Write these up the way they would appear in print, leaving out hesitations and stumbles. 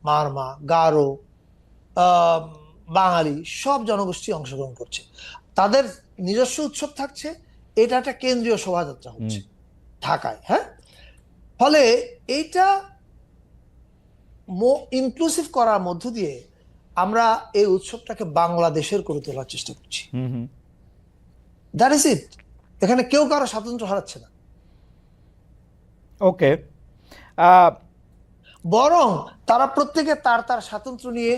মারমা, গারো, আহ, বাঙালি সব জনগোষ্ঠী অংশগ্রহণ করছে। তাদের নিজস্ব উৎসব থাকছে, এটা একটা কেন্দ্রীয় শোভাযাত্রা হুম। হচ্ছে ঢাকায়, হ্যাঁ। ফলে এইটা ইনক্লুসিভ করার মধ্য দিয়ে আমরা এই উৎসবটাকে বাংলাদেশের করে তোলার চেষ্টা করছি। হুম। হুম। That is it. এখানে কেউ কারো স্বাতন্ত্র্য হারাচ্ছে না, ওকে। বরং তারা প্রত্যেকে তার তার স্বাতন্ত্র্য নিয়ে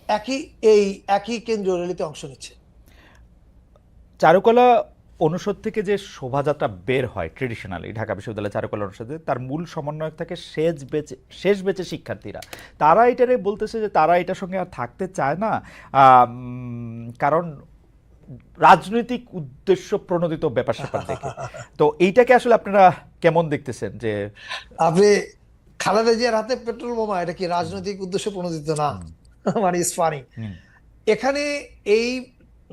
একই এই একই কেন্দ্রীয় র্যালিতে অংশ নিচ্ছে। চারুকলা অনুষদ থেকে যে শোভাযাত্রা বের হয় ট্রেডিশনালি ঢাকা বিশ্ববিদ্যালয় চারুকলা অনুষদে, তার মূল সমন্বয়ক থাকে শেষ বেঁচে শিক্ষার্থীরা। তারা এটারে বলতেছে যে তারা এটার সঙ্গে আর থাকতে চায় না, কারণ রাজনৈতিক উদ্দেশ্য প্রণোদিত ব্যাপার স্যাপার দেখে। তো এইটাকে আসলে আপনারা কেমন দেখতেছেন যে? আপনি খালেদা জিয়ার হাতে পেট্রোল বোমা, এটা কি রাজনৈতিক উদ্দেশ্য প্রণোদিত না? মানে ইটস ফানি। হুম। এখানে এই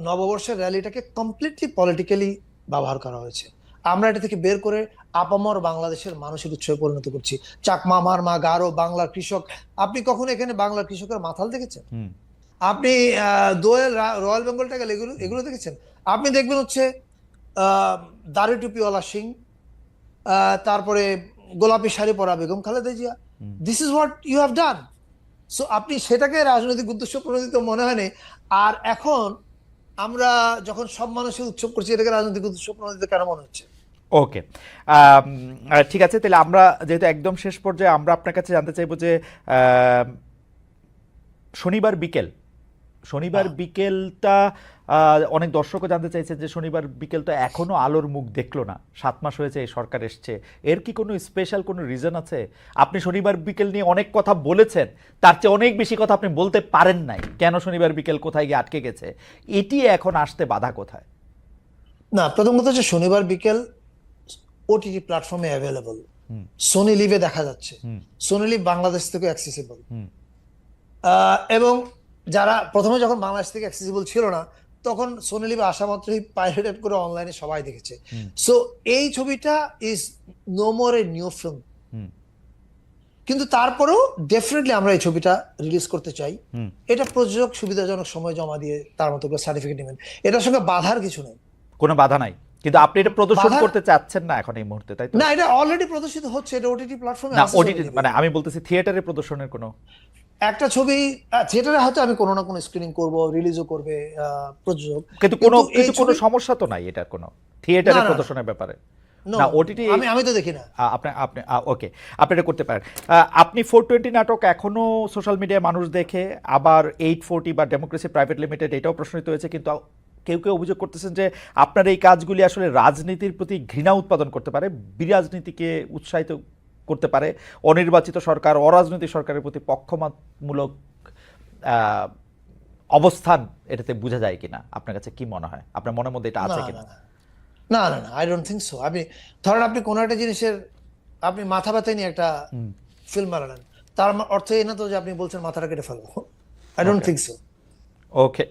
নববর্ষের র্যালিটাকে কমপ্লিটলি পলিটিক্যালি ব্যবহার করা হয়েছে। আমরা এটা থেকে বের করে আপামর বাংলাদেশের মানুষের উৎসবে পরিণত করছি। চাকমা, মারমা, গারো, বাংলার কৃষক। আপনি কখনো এখানে বাংলার কৃষকের মাথাল দেখেছেন? হুম। আপনি দোয়েল, রয়্যাল বেঙ্গল টাইগার, এগুলো এগুলো দেখেছেন? আপনি দেখবেন হচ্ছে আহ দাড়ি টুপিওয়ালা সিং, তারপরে গোলাপি শাড়ি পরা Begum Khaleda Zia. This is what you have done. So আপনি সেটাকে রাজনৈতিক উদ্দেশ্য প্রণোদিত মনে হয়নি। আর এখন আমরা যখন সব মানুষের উৎসব করছি, এটাকে রাজনৈতিক উদ্দেশ্য প্রণোদিত কেন মনে হচ্ছে? ওকে। ঠিক আছে, তাহলে আমরা যেহেতু একদম শেষ পর্যায়ে, আমরা আপনার কাছে জানতে চাইবো যে আম, শনিবার বিকেল, শনিবার হ্যাঁ, বিকেলটা অনেক দর্শকও জানতে চাইছেন যে শনিবার বিকেল তো এখনো আলোর মুখ দেখলো না, 7 মাস হয়েছে এই সরকার এসছে, এর কি কোনো স্পেশাল কোনো রিজন আছে? আপনি শনিবার বিকেল নিয়ে অনেক কথা বলেছেন, তার চেয়ে অনেক বেশি কথা আপনি বলতে পারেন নাই। কেন শনিবার বিকেল কোথায় গিয়ে আটকে গেছে, এটি এখন আসতে বাধা কোথায়? না, প্রথম কথা হচ্ছে শনিবার বিকেল ওটিটি প্ল্যাটফর্মে অ্যাভেলেবল। হুম। সোনি লিভে দেখা যাচ্ছে। হুম। সোনি লিভ বাংলাদেশ থেকে অ্যাক্সেসিবল। হুম। এবং যারা প্রথমে যখন বাংলাদেশ থেকে অ্যাক্সেসিবল ছিল না, তখন সোনি লিভে আসা মাত্রই পাইরেটেড করে অনলাইনে সবাই দেখেছে। হুম। সো এই ছবিটা is no more a new film. হুম। কিন্তু তারপরেও ডেফিনেটলি আমরা এই ছবিটা রিলিজ করতে চাই। হুম। এটা প্রযোজক সুবিধাজনক সময় জমা দিয়ে তার মতো করে সার্টিফিকেট নেবেন। এটার সঙ্গে বাধার কিছু নেই। কোনো বাধা নাই, কিন্তু আপনি এটা প্রদর্শন বাধার করতে চাচ্ছেন না এখন এই মুহূর্তে, তাই তো? না, এটা অলরেডি প্রদর্শিত হচ্ছে, এটা ওটিটি প্ল্যাটফর্মে না, আছে সোনি ওটিটি লিভে। মানে আমি বলতেছি থিয়েটারে প্রদর্শনের কোনো। একটা ছবি থিয়েটারে হয়তো আমি কোনো না কোনো স্ক্রিনিং করব, রিলিজও করবে প্রযোজক। কিন্তু কোনো কিন্তু এই কিন্তু কোনো ছবি, সমস্যা তো নাই এটার কোনো, না থিয়েটারে না না, প্রদর্শনের ব্যাপারে। নো না, নো নো, ওটিটি আমি আমি তো দেখি না। আপনি আপনি ওকে, আপনি এটা করতে পারেন। আপনি 420 নাটক এখনো সোশ্যাল মিডিয়ায় মানুষ দেখে, আবার 840 বা ডেমোক্রেসি প্রাইভেট লিমিটেড এটাও প্রশ্নিত হয়েছে, কিন্তু কেউ কেউ অভিযোগ করতেছেন যে আপনার এই কাজগুলি আসলে রাজনীতির প্রতি ঘৃণা উৎপাদন করতে পারে, বিরাজনীতিকে উৎসাহিত করতে পারে, অনির্বাচিত সরকার, অরাজনৈতিক সরকারের প্রতি পক্ষপাতমূলক আহ, অবস্থান এটাতে বোঝা যায় কিনা। আপনার কাছে কি মনে হয়, আপনার মনের মধ্যে এটা না আছে না কিনা? না না না না, আই ডোন্ট থিঙ্ক সো। আপনি ধরেন আপনি কোনো একটা জিনিসের আপনি মাথা ব্যথায় নিয়ে একটা ফিল্ম বানালেন, তার অর্থ এই না তো যে আপনি বলছেন মাথাটা কেটে ফেলবো। I don't okay. Think so. Okay.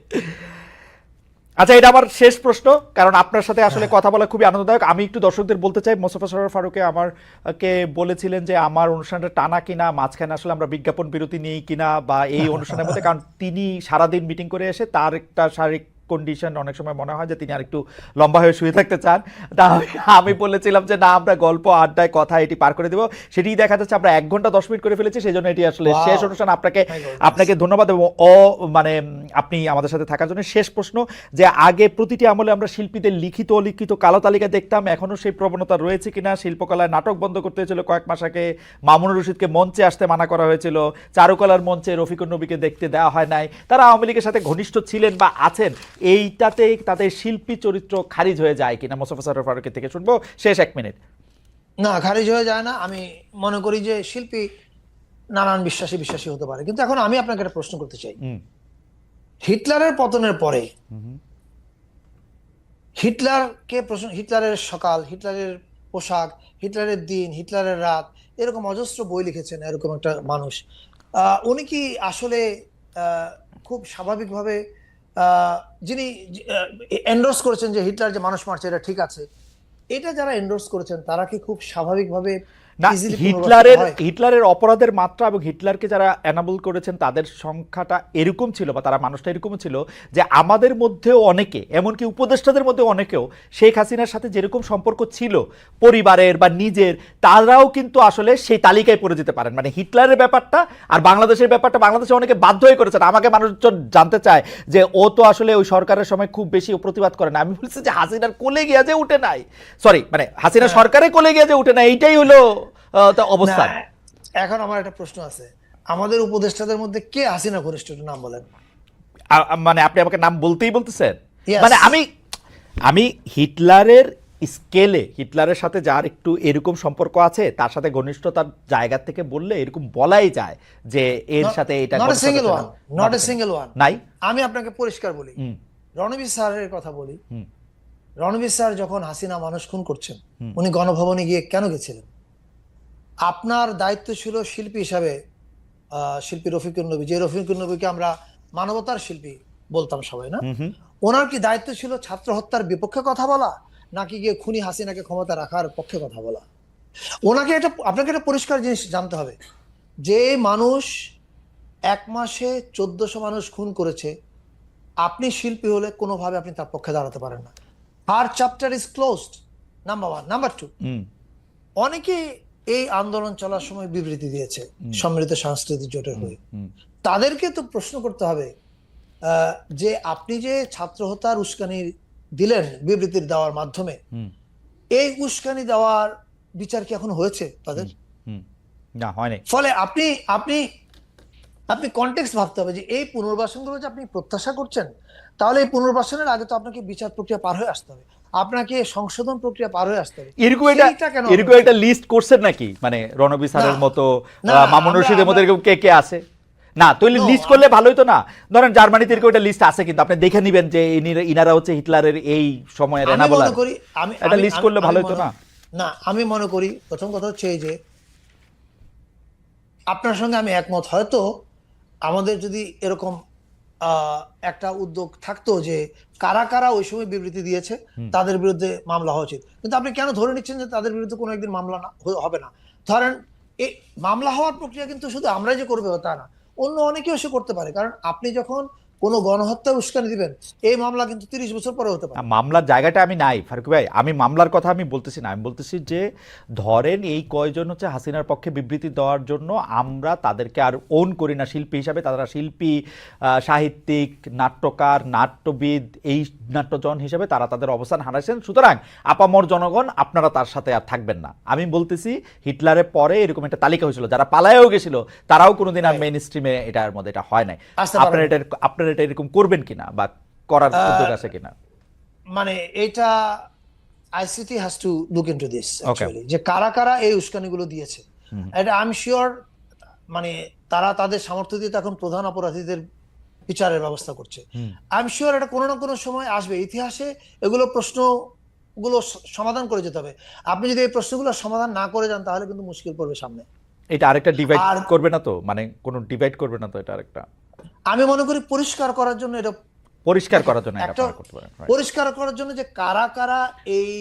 আচ্ছা, এটা আমার শেষ প্রশ্ন, কারণ আপনার সাথে আসলে হ্যাঁ, কথা বলা খুবই আনন্দদায়ক। আমি একটু দর্শকদের বলতে চাই, মোস্তফা সরোয়ার ফারুকে আমাকে বলেছিলেন যে আমার অনুষ্ঠানটা টানা কিনা, মাঝখানে আসলে আমরা বিজ্ঞাপন বিরতি নিই কিনা বা এই অনুষ্ঠানের মধ্যে, কারণ তিনি সারাদিন মিটিং করে এসে তার একটা শারীরিক কন্ডিশন অনেক সময় মনে হয় যে তিনি আরেকটু লম্বা হয়ে শুয়ে থাকতে চান। তা আমি বলেছিলাম যে না, আমরা গল্প আড্ডায় কথা এটি পার করে দেবো। সেটি দেখা যাচ্ছে আমরা 1 ঘন্টা 10 মিনিট করে ফেলেছি, সেই জন্য এটি আসলে শেষ ওয়াও, অনুষ্ঠান। আপনাকে মাই গডনেস। আপনাকে ধন্যবাদ। এবং মানে আপনি আমাদের সাথে থাকার জন্য। শেষ প্রশ্ন, যে আগে প্রতিটি আমলে আমরা শিল্পীদের লিখিত অলিখিত কালো তালিকা দেখতাম, এখনো সেই প্রবণতা রয়েছে কিনা? শিল্পকলায় নাটক বন্ধ করতে হয়েছিল কয়েক মাস আগে, মামুনুর রশিদকে মঞ্চে আসতে মানা করা হয়েছিল, চারুকলার মঞ্চে রফিকুর নবীকে দেখতে দেওয়া হয় নাই, তারা আওয়ামী লীগের সাথে ঘনিষ্ঠ ছিলেন বা আছেন, এইটাতে তাদের শিল্পী চরিত্র খারিজ হয়ে যায় কিনা? মোস্তফা সরোয়ার ফারুকের থেকে শুনবো, শেষ 1 মিনিট। না, খারিজ হয়ে যায় না। আমি মনে করি যে শিল্পী নানান বিশ্বাসী বিশ্বাসী হতে পারে, কিন্তু এখন আমি আপনাকে একটা প্রশ্ন করতে চাই। হুম। হিটলারের পতনের পরে হুম। হিটলারের সকাল, হিটলারের পোশাক, হিটলারের দিন, হিটলারের রাত, এরকম অজস্র বই লিখেছেন এরকম একটা মানুষ। উনি কি আসলে আহ, খুব স্বাভাবিকভাবে আহ, যিনি এন্ডোর্স করেছেন যে হিটলার যে মানুষ মারছে এটা ঠিক আছে, এটা যারা এন্ডোর্স করেছেন তারা কি খুব স্বাভাবিকভাবে না, easily হিটলারের পুনর্বাসিত হয়। হিটলারের অপরাধের মাত্রা এবং হিটলারকে যারা এনাবল করেছেন তাদের সংখ্যাটা এরকম ছিল বা তারা মানুষটা এরকম ছিল যে আমাদের মধ্যেও অনেকে, এমনকি উপদেষ্টাদের মধ্যে অনেকেও শেখ হাসিনার সাথে যেরকম সম্পর্ক ছিল পরিবারের বা নিজের, তারাও কিন্তু আসলে সেই তালিকায় পড়ে যেতে পারেন। মানে হিটলারের ব্যাপারটা আর বাংলাদেশের ব্যাপারটা, বাংলাদেশে অনেকে বাধ্য হয়ে করেছেন। আমাকে মানুষজন জানতে চায় যে ও তো আসলে ওই সরকারের সময় খুব বেশি প্রতিবাদ করে না। আমি বলছি যে হাসিনার কোলে গিয়া যে উঠে নাই, সরি মানে হাসিনা সরকারের কোলে গিয়া যে উঠে নাই, এইটাই হলো তা অবস্থা। না, এখন আমার একটা প্রশ্ন আছে, আমাদের উপদেষ্টাদের মধ্যে কে হাসিনা ঘনিষ্ঠ, একটু নাম বলেন। মানে আপনি আমাকে নাম বলতেই বলতেছেন? Yes. মানে আমি হিটলারের স্কেলে হিটলারের সাথে যার একটু এরকম সম্পর্ক আছে তার সাথে ঘনিষ্ঠতার জায়গা থেকে বললে এরকম বলাই যায় যে এর সাথে এটা নট এ ঘনিষ্ঠতা সিঙ্গেল ছিল। One, not a single one. নাই। আমি আপনাকে পরিষ্কার বলি, হুম, রণবীর স্যারের কথা বলি। হুম, রণবীর স্যার যখন হাসিনা মানুষ খুন করছেন, উনি গণভবনে গিয়ে কেন গেছিলেন? আপনার দায়িত্ব ছিল শিল্পী হিসাবে, শিল্পী রফিকুল নবী, যে রফিকুল নবীকে আমরা মানবতার শিল্পী বলতাম সবাই, না? হুম, হুম। ওনার কি দায়িত্ব ছিল ছাত্র হত্যার বিপক্ষে কথা বলা, নাকি গিয়ে খুনি হাসিনাকে ক্ষমতা রাখার পক্ষে কথা বলা? ওনাকে এটা, আপনাকে একটা পরিষ্কার জিনিস জানতে হবে, যে মানুষ 1 মাসে 1400 মানুষ খুন করেছে, আপনি শিল্পী হলে কোনোভাবে আপনি তার পক্ষে দাঁড়াতে পারেন না। আর chapter is closed, number 1। Number 2, হুম, অনেকে এই আন্দোলন চলার সময় বিবৃতি দিয়েছে সম্মিলিত সাংস্কৃতিক জোটের হয়ে। হুম, তাদেরকে তো প্রশ্ন করতে হবে যে আপনি যে ছাত্র হত্যার উস্কানি দিলেন বিবৃতি দেওয়ার মাধ্যমে, হুম, এই উস্কানি দেওয়ার বিচার কি এখন হয়েছে তাদের? হুম। না, হয়নি। ফলে আপনি আপনি আপনি কনটেক্সট ভাবতে হবে যে এই পুনর্বাসনগুলো যে আপনি প্রত্যাশা করছেন, তাহলে এই পুনর্বাসনের আগে তো আপনাকে বিচার প্রক্রিয়া পার হয়ে আসতে হবে, আপনাকে সংশোধন প্রক্রিয়া পার হয়ে আসতে হবে। সেইটা কেন এরকম একটা লিস্ট করছেন নাকি? মানে রণবীর স্যারের না, মতো না, মামুন রশিদের মতো এরকম কে কে আছে? না তাহলে No, লিস্ট করলে ভালোই তো। না ধরেন জার্মানিতে এরকম একটা লিস্ট আছে, কিন্তু আপনি দেখে নিবেন যে ইনারা হচ্ছে হিটলারের এই সময়ের আমি এনাবলার। মনে করি, আমি একটা আমি লিস্ট আমি- করলে আমি ভালোই তো মনে- না? না, আমি মনে করি প্রথম কথা হচ্ছে এই যে আপনার সঙ্গে আমি একমত, হয়তো আমাদের যদি এরকম একটা উদ্যোগ থাকতো যে কারা কারা ওই সময় বিবৃতি দিয়েছে তাদের বিরুদ্ধে মামলা হওয়া উচিত, কিন্তু আপনি কেন ধরে নিচ্ছেন যে তাদের বিরুদ্ধে কোনো একদিন মামলা হবে না? ধরেন এই মামলা হওয়ার প্রক্রিয়া কিন্তু শুধু আমরাই যে করবে তা না, অন্য অনেকেও সে করতে পারে। কারণ আপনি যখন কোনো গণহত্যা উস্কানি দিবেন, এই মামলা কিন্তু 30 বছর পরে হতে পারে। মামলার জায়গাটা আমি নাই ফারুক ভাই, আমি মামলার কথা আমি বলতেছি না। আমি বলতেছি যে ধরেন এই কয়জন হচ্ছে হাসিনার পক্ষে বিবৃতি দেওয়ার জন্য আমরা তাদেরকে আর ওন করি না শিল্পী হিসাবে। তারা শিল্পী, সাহিত্যিক, নাট্যকার, নাট্যবিদ, এই নাট্যজন হিসেবে তারা তাদের অবস্থান হারাইছেন। সুতরাং আপামর জনগণ আপনারা তার সাথে আর থাকবেন না। আমি বলতেছি হিটলারের পরে এরকম একটা তালিকা হয়েছিল, যারা পালায়েও গেছিল তারাও কোনোদিন আর মেইন স্ট্রিমে এটার মধ্যে এটা হয় নাই। আসতে পারে না। আপনারা এটা এরকম করবেন কিনা বা করার উদ্যোগ আছে কিনা? মানে এটা ICT has to look into this Okay. Actually, যে কারা কারা এই উস্কানিগুলো দিয়েছে। এটা আই এম শিওর, মানে তারা তাদের সামর্থ্য দিয়ে এখন প্রধান অপরাধীদের বিচারের ব্যবস্থা করছে। আই এম শিওর এটা কোনো না কোনো সময় আসবে। ইতিহাসে এগুলো প্রশ্নগুলো সমাধান করে যেতে হবে। আপনি যদি এই প্রশ্নগুলো সমাধান না করে যান, তাহলে কিন্তু মুশকিল পড়বে সামনে। এটা আরেকটা ডিভাইড আর- করবে না তো? মানে কোনো ডিভাইড করবে না তো? এটা আরেকটা আমি মনে করি পরিষ্কার করার জন্য এটা, পরিষ্কার করার জন্য এটা একটা আপনারা করতে পারেন। Right. পরিষ্কার করার জন্য যে কারা কারা এই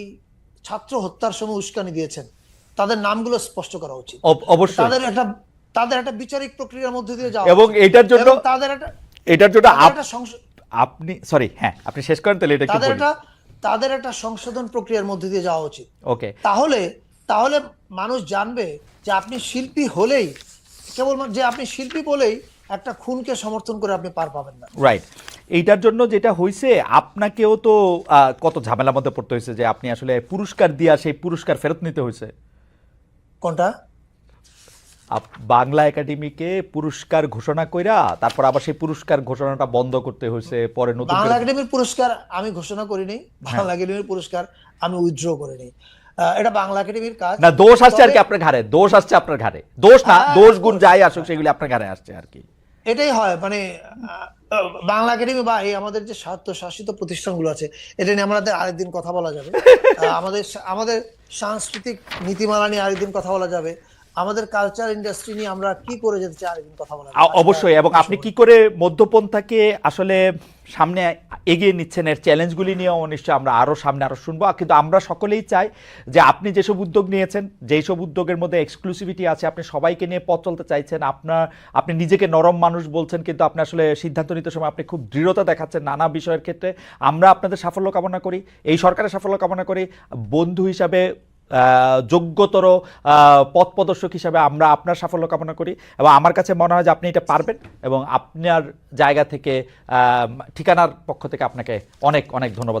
ছাত্র হত্যার সময় উস্কানি দিয়েছেন, তাদের নামগুলো স্পষ্ট করা উচিত। অবশ্যই। তাদের একটা বিচারিক প্রক্রিয়ার মধ্যে দিয়ে যাওয়া এবং উচিত। এটার জন্য এবং তাদের একটা আপনি সরি, হ্যাঁ আপনি শেষ করেন তাহলে এটা কি বলি। তাদের একটা সংশোধন প্রক্রিয়ার মধ্যে দিয়ে যাওয়া উচিত। ওকে। তাহলে মানুষ জানবে যে আপনি শিল্পী হলেই, কেবল যে আপনি শিল্পী বলেই একটা খুনকে সমর্থন করে আপনি পার পাবেন না। রাইট। এইটার জন্য যেটা হয়েছে, আপনাকেও তো কত ঝামেলার মধ্যে পড়তে হয়েছে যে আপনি আসলে পুরস্কার দিয়া সেই পুরস্কার ফেরত নিতে হয়েছে। কোনটা? বাংলা একাডেমিকে পুরস্কার ঘোষণা কইরা তারপর আবার সেই পুরস্কার ঘোষণাটা বন্ধ করতে হয়েছে, পরে নতুন বাংলা একাডেমির পুরস্কার আমি ঘোষণা করিনি, বাংলা একাডেমির পুরস্কার আমি উইথড্র করিনি। এটা বাংলা একাডেমির কাজ। না, দোষ আসছে আর কি আপনার ঘাড়ে, দোষ আসছে আপনার ঘাড়ে। দোষ না, দোষ গুণ যাই আসুক সেগুলি আপনার ঘাড়ে আসছে আর কি। এটাই হয়, মানে বাংলা একাডেমি বা এই আমাদের যে স্বায়ত্তশাসিত প্রতিষ্ঠানগুলো আছে, এটা নিয়ে আমাদের আরেকদিন কথা বলা যাবে। আমাদের সাংস্কৃতিক নীতিমালা নিয়ে আরেকদিন কথা বলা যাবে। আমাদের কালচার ইন্ডাস্ট্রি নিয়ে আমরা কি করে যেতে চাই আরেকদিন কথা বলা অবশ্যই, এবং আপনি কি করে মধ্যপন্থাকে আসলে সামনে এগিয়ে নিচ্ছেন এর চ্যালেঞ্জগুলি নিয়েও নিশ্চয়ই আমরা আরও সামনে আরও শুনবো। কিন্তু আমরা সকলেই চাই যে আপনি যেসব উদ্যোগ নিয়েছেন, যেই সব উদ্যোগের মধ্যে এক্সক্লুসিভিটি আছে, আপনি সবাইকে নিয়ে পথ চলতে চাইছেন, আপনি নিজেকে নরম মানুষ বলছেন, কিন্তু আপনি আসলে সিদ্ধান্ত নিতে সময় আপনি খুব দৃঢ়তা দেখাচ্ছেন নানা বিষয়ের ক্ষেত্রে। আমরা আপনাদের সাফল্য কামনা করি, এই সরকারের সাফল্য কামনা করি। বন্ধু হিসাবে যোগ্যতর পথ প্রদর্শক হিসাবে আমরা আপনার সাফল্য কামনা করি, এবং আমার কাছে মনে হয় যে আপনি এটা পারবেন, এবং আপনার জায়গা থেকে ঠিকানার পক্ষ থেকে আপনাকে অনেক অনেক ধন্যবাদ জানাই।